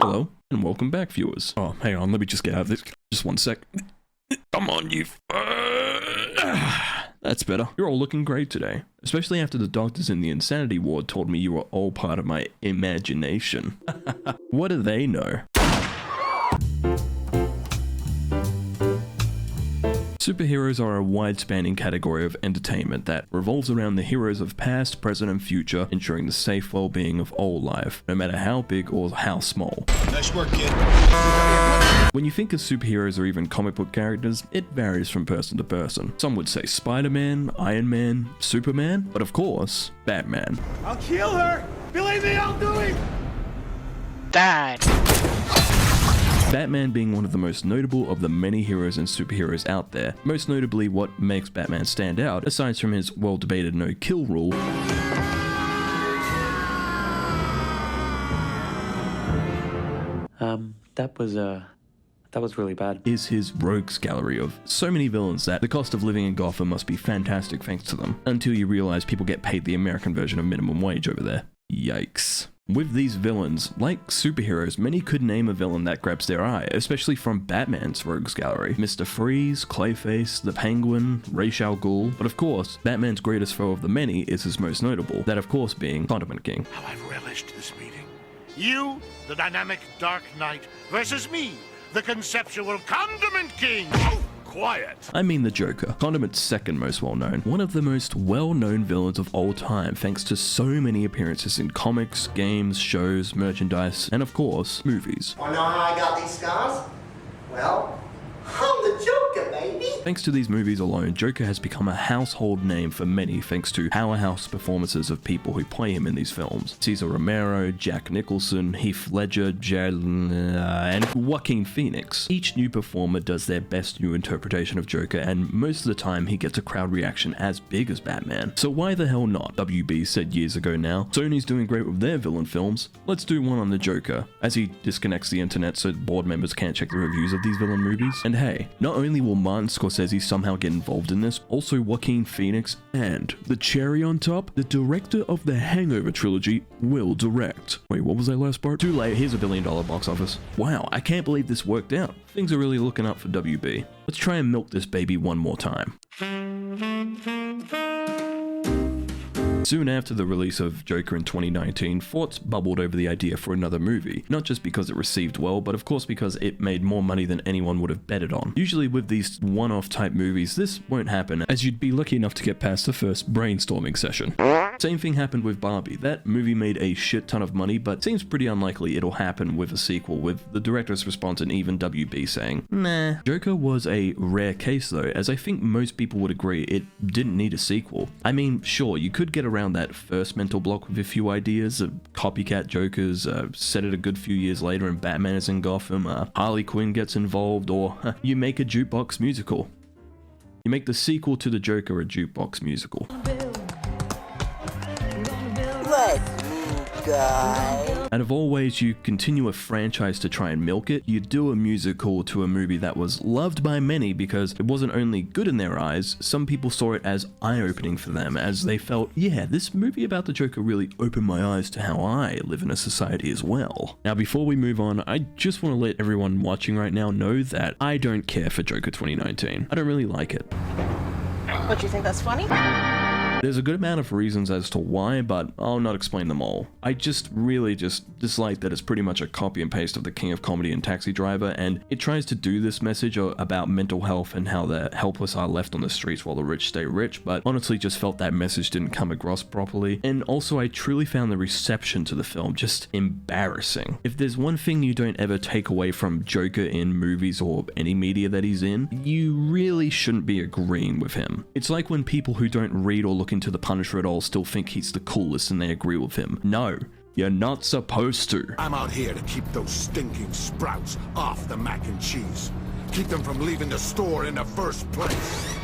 Hello, and welcome back, viewers. Oh, hang on, let me just get out of this. Just one sec. Come on, you... That's better. You're all looking great today. Especially after the doctors in the insanity ward told me you were all part of my imagination. What do they know? Superheroes are a wide-spanning category of entertainment that revolves around the heroes of past, present, and future, ensuring the safe well-being of all life, no matter how big or how small. Nice work, kid. When you think of superheroes or even comic book characters, it varies from person to person. Some would say Spider-Man, Iron Man, Superman, but of course, Batman. I'll kill her! Believe me, I'll do it! Die. Batman being one of the most notable of the many heroes and superheroes out there. Most notably, what makes Batman stand out, aside from his well-debated no-kill rule, that was really bad. is his rogues gallery of so many villains that the cost of living in Gotham must be fantastic thanks to them, until you realize people get paid the American version of minimum wage over there. Yikes. With these villains, like superheroes, many could name a villain that grabs their eye, especially from Batman's rogues gallery. Mr. Freeze, Clayface, the Penguin, Ra's al Ghul, but of course, Batman's greatest foe of the many is his most notable, that of course being Condiment King. How I've relished this meeting. You, the dynamic Dark Knight, versus me, the conceptual Condiment King! Oh, quiet! I mean the Joker, Condiment's second most well-known, one of the most well-known villains of all time thanks to so many appearances in comics, games, shows, merchandise, and of course, movies. Wanna know how I got these scars? Well, I'm the Joker, baby! Thanks to these movies alone, Joker has become a household name for many thanks to powerhouse performances of people who play him in these films. Cesar Romero, Jack Nicholson, Heath Ledger, and Joaquin Phoenix. Each new performer does their best new interpretation of Joker, and most of the time he gets a crowd reaction as big as Batman. So why the hell not? WB said years ago now, Sony's doing great with their villain films, let's do one on the Joker, as he disconnects the internet so board members can't check the reviews of these villain movies. And hey, not only will Martin Scorsese somehow get involved in this, also Joaquin Phoenix, and the cherry on top, the director of the Hangover trilogy will direct. Wait, what was that last part? Too late, here's $1 billion box office. Wow, I can't believe this worked out. Things are really looking up for WB. Let's try and milk this baby one more time. Soon after the release of Joker in 2019, thoughts bubbled over the idea for another movie, not just because it received well, but of course because it made more money than anyone would have betted on. Usually with these one-off type movies, this won't happen, as you'd be lucky enough to get past the first brainstorming session. Same thing happened with Barbie. That movie made a shit ton of money, but seems pretty unlikely it'll happen with a sequel, with the director's response and even WB saying, nah. Joker was a rare case though, as I think most people would agree it didn't need a sequel. I mean, sure, you could get around that first mental block with a few ideas of copycat Jokers, set it a good few years later and Batman is in Gotham, Harley Quinn gets involved, or you make a jukebox musical. You make the sequel to the Joker a jukebox musical. Let's move, guys. And of all ways you continue a franchise to try and milk it, you do a musical to a movie that was loved by many because it wasn't only good in their eyes, some people saw it as eye-opening for them, as they felt, yeah, this movie about the Joker really opened my eyes to how I live in a society as well. Now before we move on, I just want to let everyone watching right now know that I don't care for Joker 2019. I don't really like it. What, you think that's funny? There's a good amount of reasons as to why, but I'll not explain them all. I just really dislike that it's pretty much a copy and paste of the King of Comedy and Taxi Driver, and it tries to do this message about mental health and how the helpless are left on the streets while the rich stay rich, but honestly just felt that message didn't come across properly. And also I truly found the reception to the film just embarrassing. If there's one thing you don't ever take away from Joker in movies or any media that he's in, you really shouldn't be agreeing with him. It's like when people who don't read or look into The Punisher at all still think he's the coolest and they agree with him. No, you're not supposed to. I'm out here to keep those stinking sprouts off the mac and cheese. Keep them from leaving the store in the first place.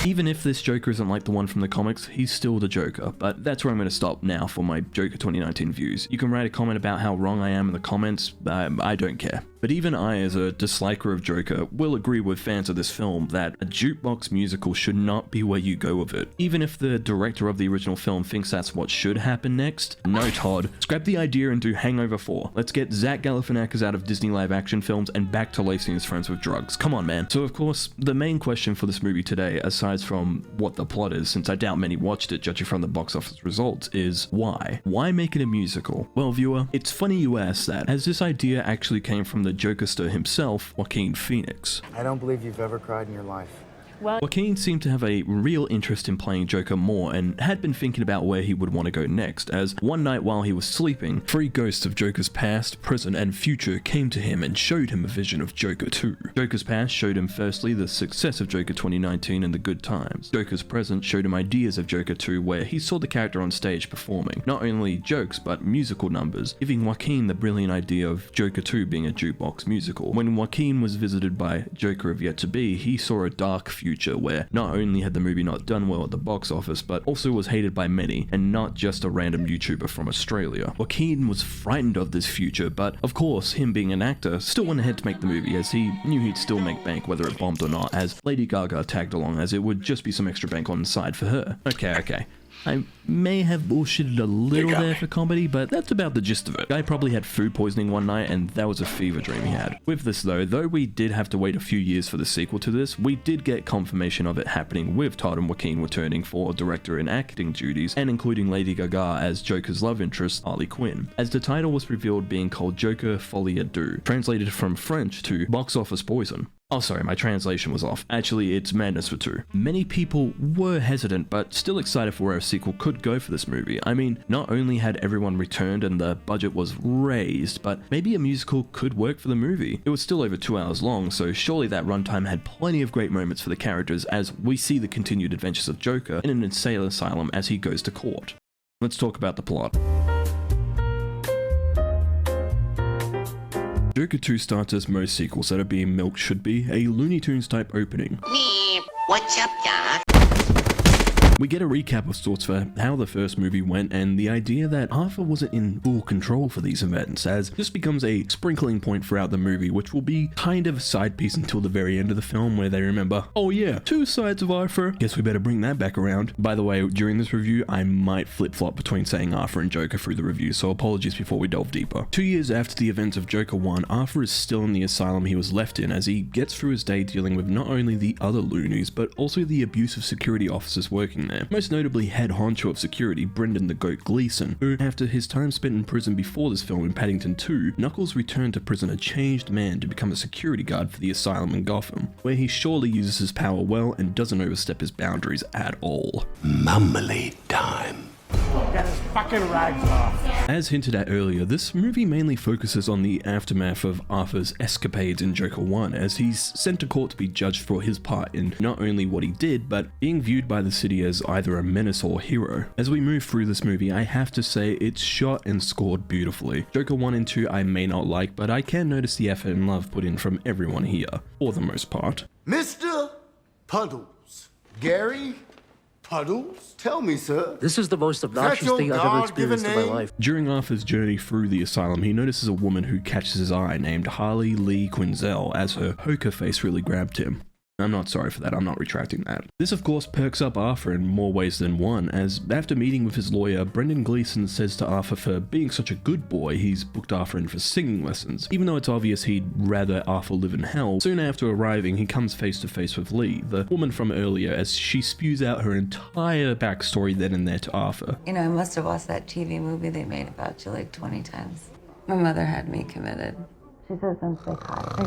Even if this Joker isn't like the one from the comics, he's still the Joker. But that's where I'm going to stop now for my Joker 2019 views. You can write a comment about how wrong I am in the comments, I don't care. But even I, as a disliker of Joker, will agree with fans of this film that a jukebox musical should not be where you go with it. Even if the director of the original film thinks that's what should happen next, no Todd, scrap the idea and do Hangover 4. Let's get Zach Galifianakis out of Disney live action films and back to lacing his friends with drugs. Come on, man. So of course, the main question for this movie today, aside from what the plot is, since I doubt many watched it judging from the box office results, is why? Why make it a musical? Well, viewer, it's funny you ask that, as this idea actually came from the Jokerster himself, Joaquin Phoenix. I don't believe you've ever cried in your life. Joaquin seemed to have a real interest in playing Joker more and had been thinking about where he would want to go next, as one night while he was sleeping, 3 ghosts of Joker's past, present, and future came to him and showed him a vision of Joker 2. Joker's past showed him firstly the success of Joker 2019 and the good times. Joker's present showed him ideas of Joker 2 where he saw the character on stage performing, not only jokes but musical numbers, giving Joaquin the brilliant idea of Joker 2 being a jukebox musical. When Joaquin was visited by Joker of Yet to Be, he saw a dark future where not only had the movie not done well at the box office, but also was hated by many, and not just a random YouTuber from Australia. Joaquin was frightened of this future, but of course, him being an actor, still went ahead to make the movie, as he knew he'd still make bank whether it bombed or not, as Lady Gaga tagged along, as it would just be some extra bank on the side for her. Okay. I may have bullshitted a little there for comedy, but that's about the gist of it. Guy probably had food poisoning one night, and that was a fever dream he had. With this though we did have to wait a few years for the sequel to this, we did get confirmation of it happening, with Todd and Joaquin returning for director and acting duties, and including Lady Gaga as Joker's love interest, Harley Quinn, as the title was revealed being called Joker Folie, Deux, translated from French to box office poison. Oh sorry, my translation was off. Actually, it's Madness for 2. Many people were hesitant, but still excited for where a sequel could go for this movie. I mean, not only had everyone returned and the budget was raised, but maybe a musical could work for the movie. It was still over 2 hours long, so surely that runtime had plenty of great moments for the characters as we see the continued adventures of Joker in an insane asylum as he goes to court. Let's talk about the plot. Joker 2 starts as most sequels that are being milked should be, a Looney Tunes type opening. What's up, Doc? We get a recap of sorts for how the first movie went and the idea that Arthur wasn't in full control for these events, as this becomes a sprinkling point throughout the movie, which will be kind of a side piece until the very end of the film where they remember, oh yeah, 2 sides of Arthur, guess we better bring that back around. By the way, during this review, I might flip-flop between saying Arthur and Joker through the review, so apologies before we delve deeper. 2 years after the events of Joker 1, Arthur is still in the asylum he was left in as he gets through his day dealing with not only the other loonies, but also the abusive security officers working there. Most notably head honcho of security, Brendan the Goat Gleeson, who, after his time spent in prison before this film in Paddington 2, Knuckles returned to prison a changed man to become a security guard for the asylum in Gotham, where he surely uses his power well and doesn't overstep his boundaries at all. Marmalade time. Get his fucking rags off. As hinted at earlier, this movie mainly focuses on the aftermath of Arthur's escapades in Joker 1, as he's sent to court to be judged for his part in not only what he did, but being viewed by the city as either a menace or hero. As we move through this movie, I have to say it's shot and scored beautifully. Joker 1 and 2 I may not like, but I can notice the effort and love put in from everyone here, for the most part. Mr. Puddles. Gary Puddles? Tell me, sir. This is the most obnoxious thing I've ever experienced in my life. During Arthur's journey through the asylum, he notices a woman who catches his eye named Harley Lee Quinzel, as her poker face really grabbed him. I'm not sorry for that, I'm not retracting that. This of course perks up Arthur in more ways than one, as after meeting with his lawyer, Brendan Gleeson says to Arthur for being such a good boy, he's booked Arthur in for singing lessons. Even though it's obvious he'd rather Arthur live in hell, soon after arriving he comes face to face with Lee, the woman from earlier, as she spews out her entire backstory then and there to Arthur. You know, I must have watched that TV movie they made about you like 20 times. My mother had me committed. She says I'm psychotic.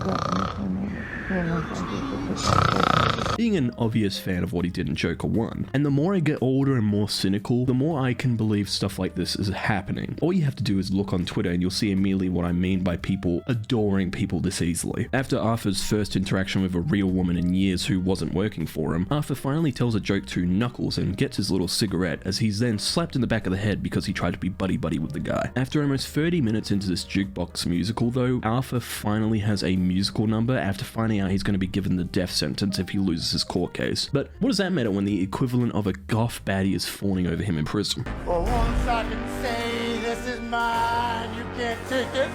Being an obvious fan of what he did in Joker 1, and the more I get older and more cynical, the more I can believe stuff like this is happening. All you have to do is look on Twitter and you'll see immediately what I mean by people adoring people this easily. After Arthur's first interaction with a real woman in years who wasn't working for him, Arthur finally tells a joke to Knuckles and gets his little cigarette, as he's then slapped in the back of the head because he tried to be buddy-buddy with the guy. After almost 30 minutes into this jukebox musical though, Arthur finally has a musical number after finding out he's going to be given the death sentence if he loses his court case. But what does that matter when the equivalent of a goth baddie is fawning over him in prison? For once I can say this is mine, you can't can't take it.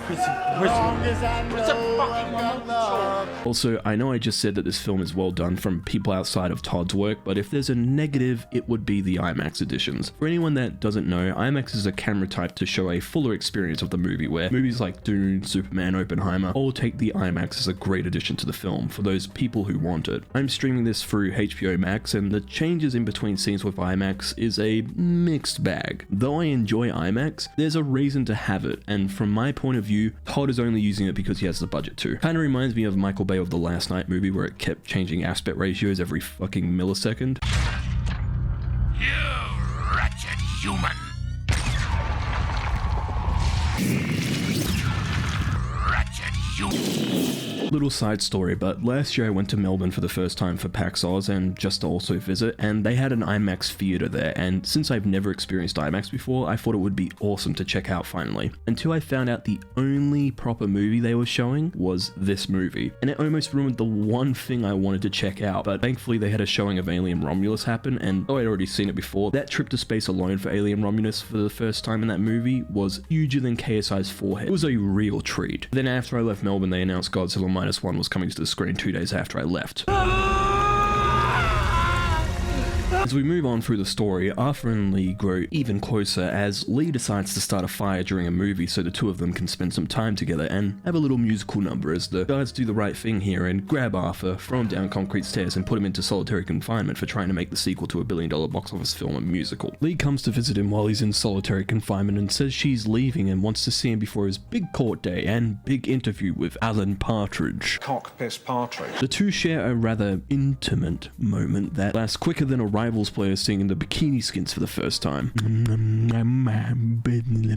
Long as I know I got love. Also, I know I just said that this film is well done from people outside of Todd's work, but if there's a negative, it would be the IMAX editions. For anyone that doesn't know, IMAX is a camera type to show a fuller experience of the movie, where movies like Dune, Superman, Oppenheimer all take the IMAX as a great addition to the film for those people who want it. I'm streaming this through HBO Max, and the changes in between scenes with IMAX is a mixed bag. Though I enjoy IMAX, there's a reason to have it, and from my point of view, Todd is only using it because he has the budget to. Kinda reminds me of Michael Bay of the Last Night movie, where it kept changing aspect ratios every fucking millisecond. You wretched human. Wretched human. Little side story, but last year I went to Melbourne for the first time for PAX Oz and just to also visit, and they had an IMAX theater there, and since I've never experienced IMAX before, I thought it would be awesome to check out finally, until I found out the only proper movie they were showing was this movie, and it almost ruined the one thing I wanted to check out, but thankfully they had a showing of Alien Romulus happen, and though I'd already seen it before, that trip to space alone for Alien Romulus for the first time in that movie was huger than KSI's forehead. It was a real treat. Then after I left Melbourne, they announced Godzilla Minus One was coming to the screen 2 days after I left. As we move on through the story, Arthur and Lee grow even closer as Lee decides to start a fire during a movie so the two of them can spend some time together and have a little musical number as the guards do the right thing here and grab Arthur, throw him down concrete stairs and put him into solitary confinement for trying to make the sequel to a billion-dollar box office film a musical. Lee comes to visit him while he's in solitary confinement and says she's leaving and wants to see him before his big court day and big interview with Alan Partridge. Cock piss Partridge. The two share a rather intimate moment that lasts quicker than a Rivals player singing the Bikini Skins for the first time. Let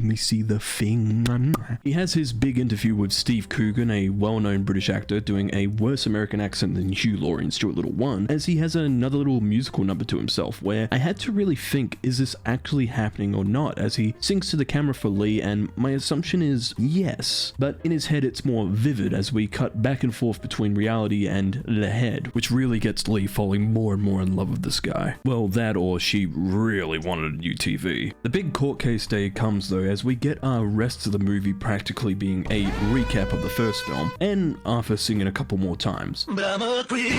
me see the thing. He has his big interview with Steve Coogan, a well-known British actor, doing a worse American accent than Hugh Laurie in Stuart Little 1, as he has another little musical number to himself, where I had to really think, is this actually happening or not, as he sings to the camera for Lee, and my assumption is yes, but in his head it's more vivid as we cut back and forth between reality and the head, which really gets Lee falling more and more in love with this guy. Well, that or she really wanted a new TV. The big court case day comes though, as we get our rest of the movie practically being a recap of the first film, and Arthur singing a couple more times. But I'm a creep.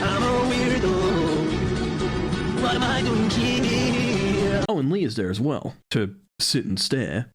I'm a weirdo. What am I doing here? Oh, and Lee is there as well, to sit and stare.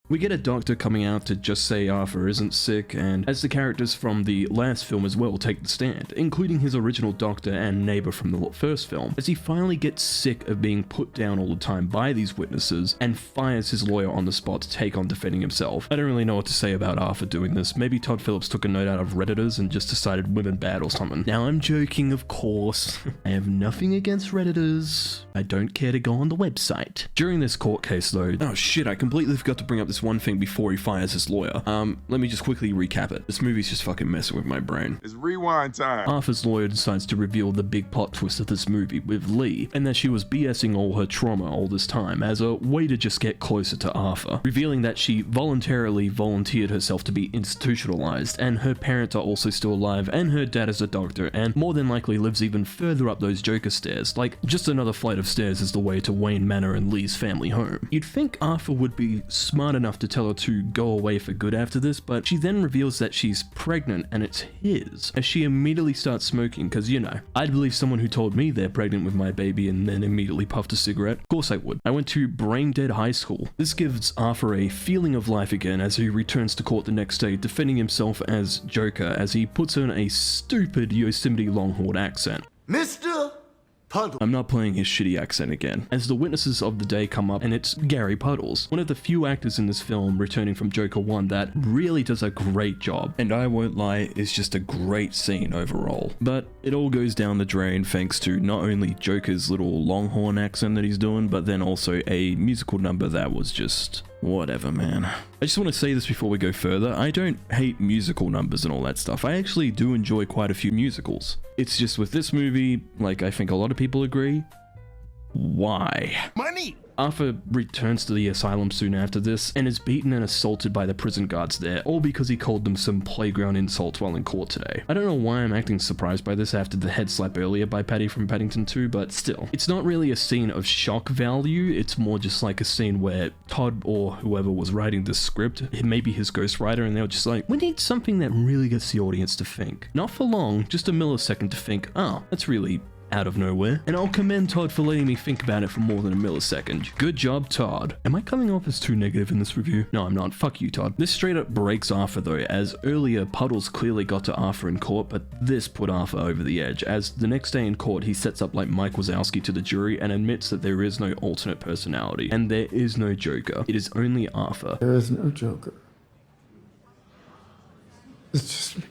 We get a doctor coming out to just say Arthur isn't sick, and as the characters from the last film as well take the stand, including his original doctor and neighbor from the first film, as he finally gets sick of being put down all the time by these witnesses and fires his lawyer on the spot to take on defending himself. I don't really know what to say about Arthur doing this. Maybe Todd Phillips took a note out of Redditors and just decided women bad or something. Now I'm joking, of course. I have nothing against Redditors. I don't care to go on the website. During this court case though, oh shit, I completely forgot to bring up this one thing before he fires his lawyer. Let me just quickly recap it. This movie's just fucking messing with my brain. It's rewind time. Arthur's lawyer decides to reveal the big plot twist of this movie with Lee, and that she was BSing all her trauma all this time as a way to just get closer to Arthur, revealing that she voluntarily volunteered herself to be institutionalized, and her parents are also still alive, and her dad is a doctor, and more than likely lives even further up those Joker stairs. Like, just another flight of stairs is the way to Wayne Manor and Lee's family home. You'd think Arthur would be smart enough to tell her to go away for good after this, but she then reveals that she's pregnant and it's his, as she immediately starts smoking, because you know, I'd believe someone who told me they're pregnant with my baby and then immediately puffed a cigarette. Of course I would. I went to brain dead high school. This gives Arthur a feeling of life again as he returns to court the next day, defending himself as Joker as he puts on a stupid Yosemite Longhorn accent. Mr. Puddle. I'm not playing his shitty accent again, as the witnesses of the day come up, and it's Gary Puddles, one of the few actors in this film returning from Joker 1 that really does a great job, and I won't lie, it's just a great scene overall. But it all goes down the drain thanks to not only Joker's little Longhorn accent that he's doing, but then also a musical number that was just whatever, man. I just want to say this before we go further, I don't hate musical numbers and all that stuff. I actually do enjoy quite a few musicals. It's just with this movie, like I think a lot of people agree, why? Money! Arthur returns to the asylum soon after this and is beaten and assaulted by the prison guards there, all because he called them some playground insults while in court today. I don't know why I'm acting surprised by this after the head slap earlier by Patty from Paddington 2, but still. It's not really a scene of shock value, it's more just like a scene where Todd or whoever was writing the script, maybe his ghostwriter, and they were just like, we need something that really gets the audience to think. Not for long, just a millisecond to think, oh, that's really out of nowhere. And I'll commend Todd for letting me think about it for more than a millisecond. Good job, Todd. Am I coming off as too negative in this review? No, I'm not. Fuck you, Todd. This straight up breaks Arthur though, as earlier Puddles clearly got to Arthur in court, but this put Arthur over the edge, as the next day in court he sets up like Mike Wazowski to the jury and admits that there is no alternate personality, and there is no Joker. It is only Arthur. There is no Joker. It's just me.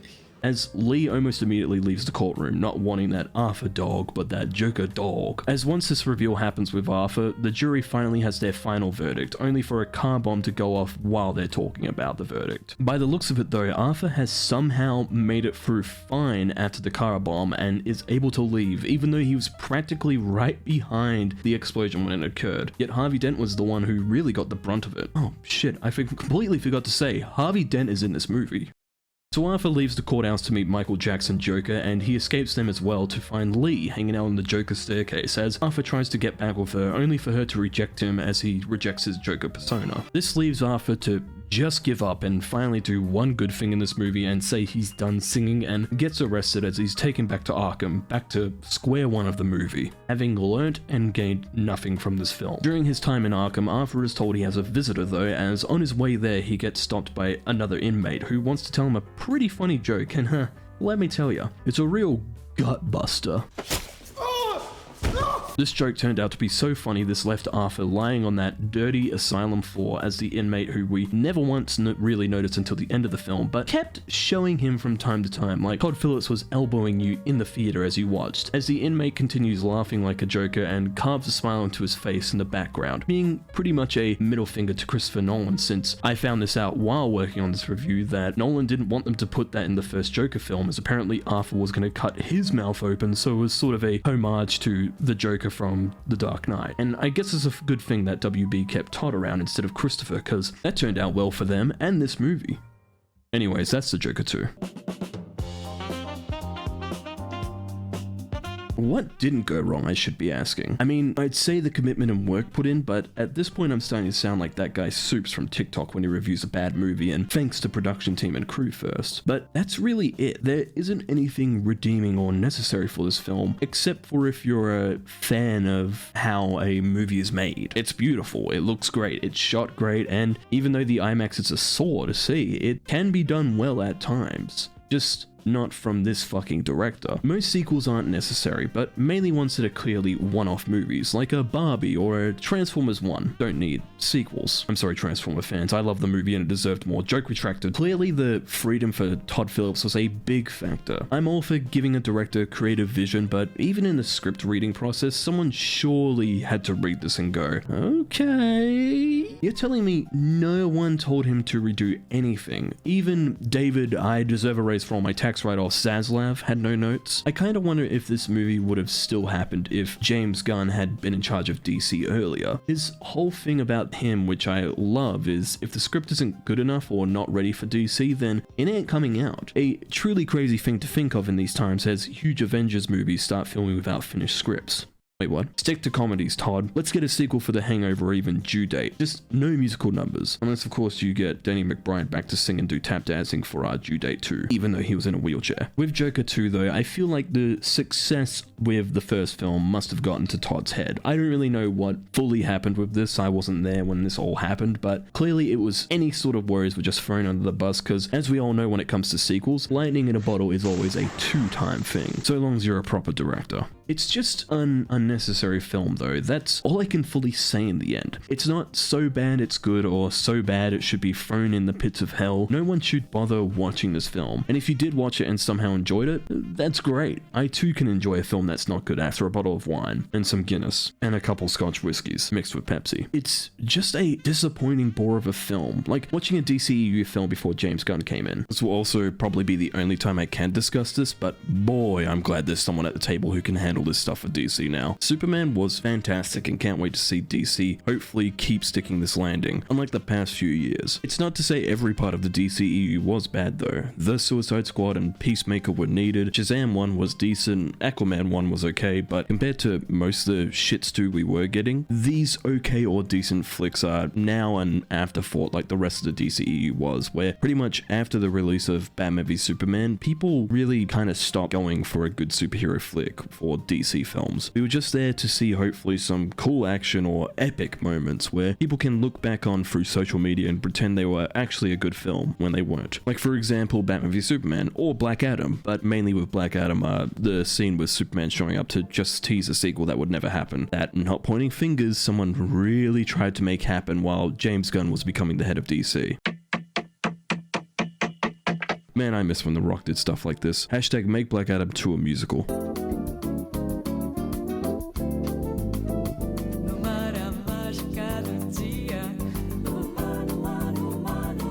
As Lee almost immediately leaves the courtroom, not wanting that Arthur dog, but that Joker dog. As once this reveal happens with Arthur, the jury finally has their final verdict, only for a car bomb to go off while they're talking about the verdict. By the looks of it though, Arthur has somehow made it through fine after the car bomb and is able to leave, even though he was practically right behind the explosion when it occurred. Yet Harvey Dent was the one who really got the brunt of it. Oh shit, I completely forgot to say, Harvey Dent is in this movie. So Arthur leaves the courthouse to meet Michael Jackson Joker, and he escapes them as well to find Lee hanging out on the Joker staircase as Arthur tries to get back with her, only for her to reject him as he rejects his Joker persona. This leaves Arthur to just give up and finally do one good thing in this movie and say he's done singing, and gets arrested as he's taken back to Arkham, back to square one of the movie, having learnt and gained nothing from this film. During his time in Arkham, Arthur is told he has a visitor though, as on his way there he gets stopped by another inmate who wants to tell him a pretty funny joke, and let me tell you, it's a real gut buster. This joke turned out to be so funny this left Arthur lying on that dirty asylum floor as the inmate who we never once really noticed until the end of the film, but kept showing him from time to time, like Todd Phillips was elbowing you in the theater as you watched, as the inmate continues laughing like a joker and carves a smile into his face in the background, being pretty much a middle finger to Christopher Nolan, since I found this out while working on this review that Nolan didn't want them to put that in the first Joker film, as apparently Arthur was going to cut his mouth open, so it was sort of a homage to the Joker from The Dark Knight. And I guess it's a good thing that WB kept Todd around instead of Christopher, because that turned out well for them and this movie. Anyways, that's the Joker 2. What didn't go wrong, I should be asking? I mean, I'd say the commitment and work put in, but at this point I'm starting to sound like that guy Soups from TikTok when he reviews a bad movie and thanks to production team and crew first. But that's really it. There isn't anything redeeming or necessary for this film, except for if you're a fan of how a movie is made. It's beautiful, it looks great, it's shot great, and even though the IMAX is a sore to see, it can be done well at times. Just not from this fucking director. Most sequels aren't necessary, but mainly ones that are clearly one-off movies, like a Barbie or a Transformers 1, don't need sequels. I'm sorry, Transformer fans, I love the movie and it deserved more. Joke retracted. Clearly the freedom for Todd Phillips was a big factor. I'm all for giving a director creative vision, but even in the script reading process, someone surely had to read this and go, okay. You're telling me no one told him to redo anything? Even David, I deserve a raise for all my tax write-off Zaslav had no notes. I kind of wonder if this movie would have still happened if James Gunn had been in charge of DC earlier. His whole thing about him, which I love, is if the script isn't good enough or not ready for DC, then it ain't coming out. A truly crazy thing to think of in these times as huge Avengers movies start filming without finished scripts. Wait, what? Stick to comedies, Todd. Let's get a sequel for The Hangover or even Due Date. Just no musical numbers. Unless, of course, you get Danny McBride back to sing and do tap dancing for our Due Date 2, even though he was in a wheelchair. With Joker 2, though, I feel like the success with the first film must have gotten to Todd's head. I don't really know what fully happened with this. I wasn't there when this all happened, but clearly it was any sort of worries were just thrown under the bus, because as we all know when it comes to sequels, lightning in a bottle is always a two-time thing, so long as you're a proper director. It's just an unnecessary film though, that's all I can fully say in the end. It's not so bad it's good or so bad it should be thrown in the pits of hell. No one should bother watching this film, and if you did watch it and somehow enjoyed it, that's great. I too can enjoy a film that's not good after a bottle of wine, and some Guinness, and a couple Scotch whiskies mixed with Pepsi. It's just a disappointing bore of a film, like watching a DCEU film before James Gunn came in. This will also probably be the only time I can discuss this, but boy, I'm glad there's someone at the table who can handle this stuff for DC now. Superman was fantastic and can't wait to see DC hopefully keep sticking this landing, unlike the past few years. It's not to say every part of the DCEU was bad though. The Suicide Squad and Peacemaker were needed, Shazam 1 was decent, Aquaman 1 was okay, but compared to most of the shit stew we were getting, these okay or decent flicks are now an afterthought like the rest of the DCEU was, where pretty much after the release of Batman v Superman, people really kind of stopped going for a good superhero flick for DC films. We were just there to see hopefully some cool action or epic moments where people can look back on through social media and pretend they were actually a good film when they weren't. Like for example Batman v Superman or Black Adam, but mainly with Black Adam, the scene with Superman showing up to just tease a sequel that would never happen. That, not pointing fingers, someone really tried to make happen while James Gunn was becoming the head of DC. Man, I miss when The Rock did stuff like this. Hashtag make Black Adam 2 a musical.